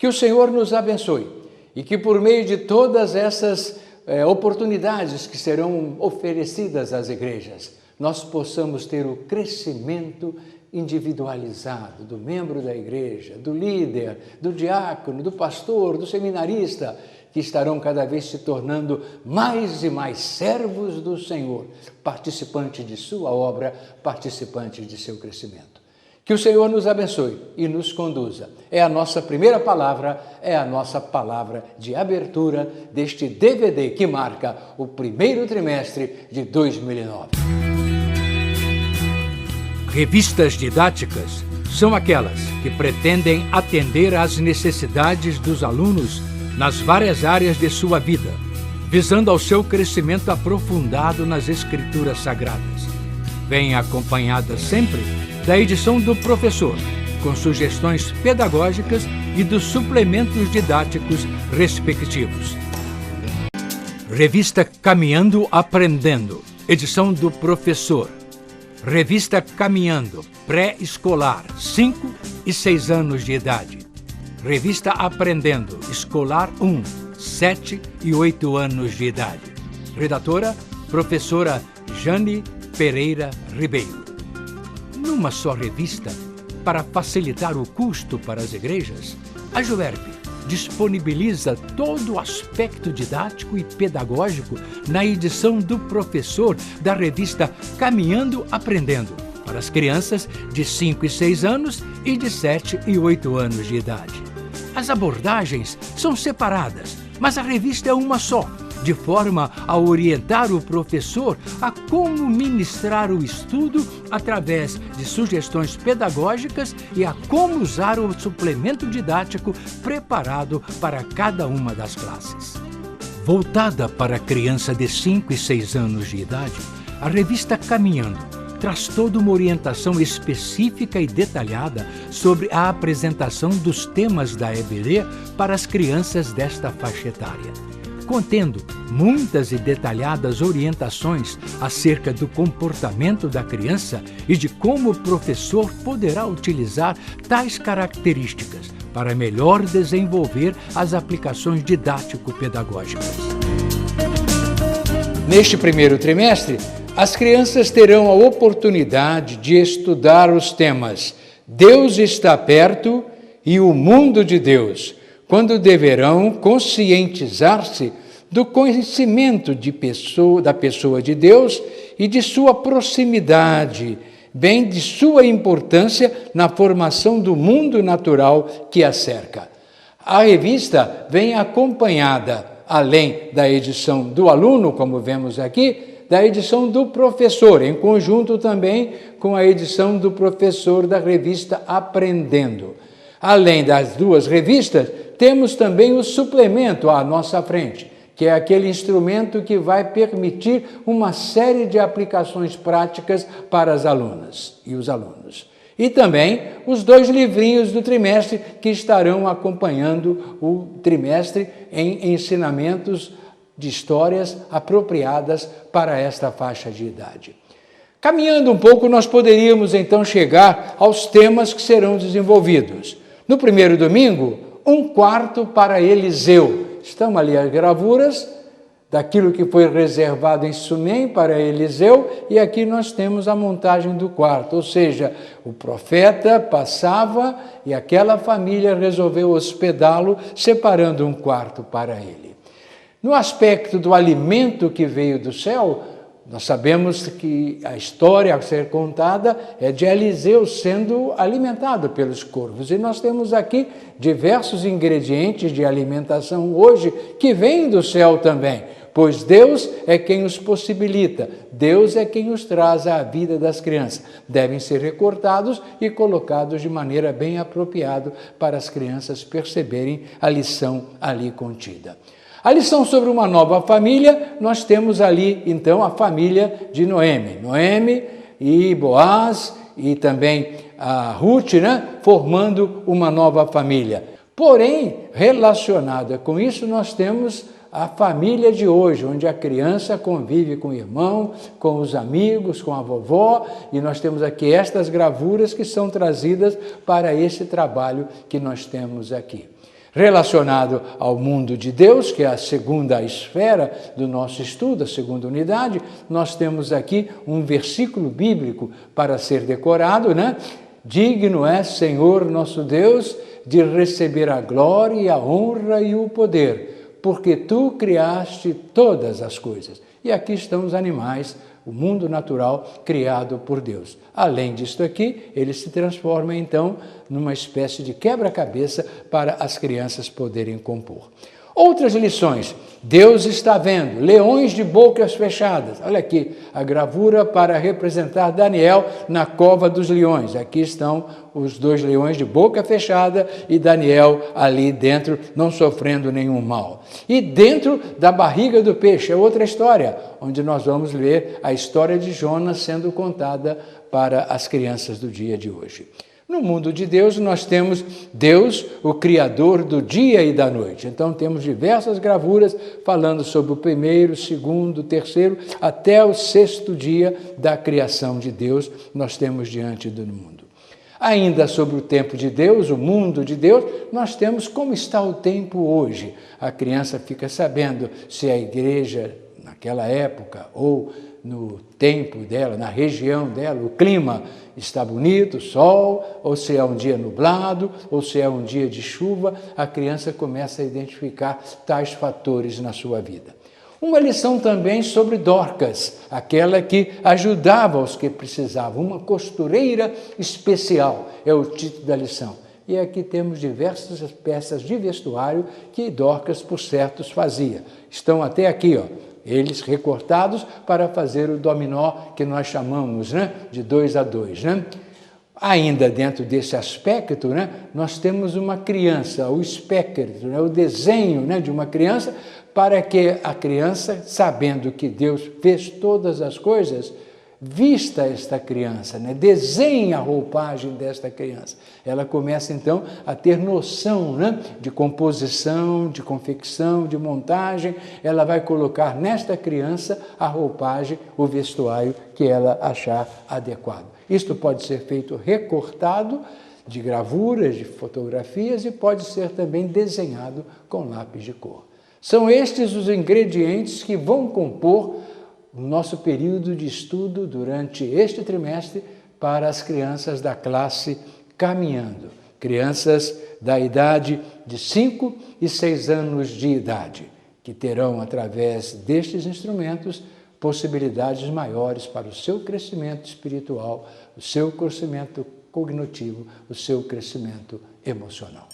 Que o Senhor nos abençoe e que por meio de todas essas oportunidades que serão oferecidas às igrejas, nós possamos ter o crescimento individualizado do membro da igreja, do líder, do diácono, do pastor, do seminarista, que estarão cada vez se tornando mais e mais servos do Senhor, participantes de sua obra, participantes de seu crescimento. Que o Senhor nos abençoe e nos conduza. É a nossa primeira palavra, é a nossa palavra de abertura deste DVD que marca o primeiro trimestre de 2009. Revistas didáticas são aquelas que pretendem atender às necessidades dos alunos nas várias áreas de sua vida, visando ao seu crescimento aprofundado nas Escrituras Sagradas. Vêm acompanhadas sempre da edição do professor, com sugestões pedagógicas e dos suplementos didáticos respectivos. Revista Caminhando Aprendendo, edição do professor. Revista Caminhando, pré-escolar, 5 e 6 anos de idade. Revista Aprendendo, escolar 1, 7 e 8 anos de idade. Redatora, professora Jane Pereira Ribeiro. Numa só revista, para facilitar o custo para as igrejas, a Juerp disponibiliza todo o aspecto didático e pedagógico na edição do professor da revista Caminhando Aprendendo, para as crianças de 5 e 6 anos e de 7 e 8 anos de idade. As abordagens são separadas, mas a revista é uma só, de forma a orientar o professor a como ministrar o estudo através de sugestões pedagógicas e a como usar o suplemento didático preparado para cada uma das classes. Voltada para a criança de 5 e 6 anos de idade, a revista Caminhando traz toda uma orientação específica e detalhada sobre a apresentação dos temas da EBD para as crianças desta faixa etária, contendo muitas e detalhadas orientações acerca do comportamento da criança e de como o professor poderá utilizar tais características para melhor desenvolver as aplicações didático-pedagógicas. Neste primeiro trimestre, as crianças terão a oportunidade de estudar os temas Deus está perto e o mundo de Deus, quando deverão conscientizar-se do conhecimento da pessoa de Deus e de sua proximidade, bem de sua importância na formação do mundo natural que a cerca. A revista vem acompanhada, além da edição do aluno, como vemos aqui, da edição do professor, em conjunto também com a edição do professor da revista Aprendendo. Além das duas revistas, temos também o suplemento à nossa frente, que é aquele instrumento que vai permitir uma série de aplicações práticas para as alunas e os alunos. E também os 2 livrinhos do trimestre que estarão acompanhando o trimestre em ensinamentos de histórias apropriadas para esta faixa de idade. Caminhando um pouco, nós poderíamos então chegar aos temas que serão desenvolvidos. No primeiro domingo, 1/4 para Eliseu. Estão ali as gravuras daquilo que foi reservado em Sunem para Eliseu, e aqui nós temos a montagem do quarto, ou seja, o profeta passava e aquela família resolveu hospedá-lo, separando 1/4 para ele. No aspecto do alimento que veio do céu, nós sabemos que a história a ser contada é de Eliseu sendo alimentado pelos corvos. E nós temos aqui diversos ingredientes de alimentação hoje que vêm do céu também, pois Deus é quem os possibilita, Deus é quem os traz à vida das crianças. Devem ser recortados e colocados de maneira bem apropriada para as crianças perceberem a lição ali contida. A lição sobre uma nova família, nós temos ali, então, a família de Noemi. Noemi e Boaz e também a Ruth, formando uma nova família. Porém, relacionada com isso, nós temos a família de hoje, onde a criança convive com o irmão, com os amigos, com a vovó, e nós temos aqui estas gravuras que são trazidas para esse trabalho que nós temos aqui. Relacionado ao mundo de Deus, que é a segunda esfera do nosso estudo, a segunda unidade, nós temos aqui um versículo bíblico para ser decorado, né? Digno é, Senhor nosso Deus, de receber a glória, a honra e o poder, porque tu criaste todas as coisas. E aqui estão os animais, o mundo natural criado por Deus. Além disto aqui, ele se transforma então numa espécie de quebra-cabeça para as crianças poderem compor. Outras lições. Deus está vendo leões de bocas fechadas. Olha aqui a gravura para representar Daniel na cova dos leões. Aqui estão os dois leões de boca fechada e Daniel ali dentro não sofrendo nenhum mal. E dentro da barriga do peixe é outra história, onde nós vamos ver a história de Jonas sendo contada para as crianças do dia de hoje. No mundo de Deus, nós temos Deus, o Criador do dia e da noite. Então, temos diversas gravuras falando sobre o primeiro, segundo, terceiro, até o sexto dia da criação de Deus, nós temos diante do mundo. Ainda sobre o tempo de Deus, o mundo de Deus, nós temos como está o tempo hoje. A criança fica sabendo se a igreja, naquela época, ou no tempo dela, na região dela, o clima está bonito, sol, ou se é um dia nublado, ou se é um dia de chuva, a criança começa a identificar tais fatores na sua vida. Uma lição também sobre Dorcas, aquela que ajudava os que precisavam, uma costureira especial, é o título da lição. E aqui temos diversas peças de vestuário que Dorcas, por certo, fazia. Estão até aqui, ó. Eles recortados para fazer o dominó que nós chamamos, né, de 2 a 2. Né? Ainda dentro desse aspecto, né, nós temos uma criança, o espectro, né, o desenho, né, de uma criança, para que a criança, sabendo que Deus fez todas as coisas, vista esta criança, né? Desenhe a roupagem desta criança. Ela começa, então, a ter noção, né? De composição, de confecção, de montagem. Ela vai colocar nesta criança a roupagem, o vestuário que ela achar adequado. Isto pode ser feito recortado de gravuras, de fotografias e pode ser também desenhado com lápis de cor. São estes os ingredientes que vão compor o nosso período de estudo durante este trimestre para as crianças da classe Caminhando, crianças da idade de 5 e 6 anos de idade, que terão, através destes instrumentos, possibilidades maiores para o seu crescimento espiritual, o seu crescimento cognitivo, o seu crescimento emocional.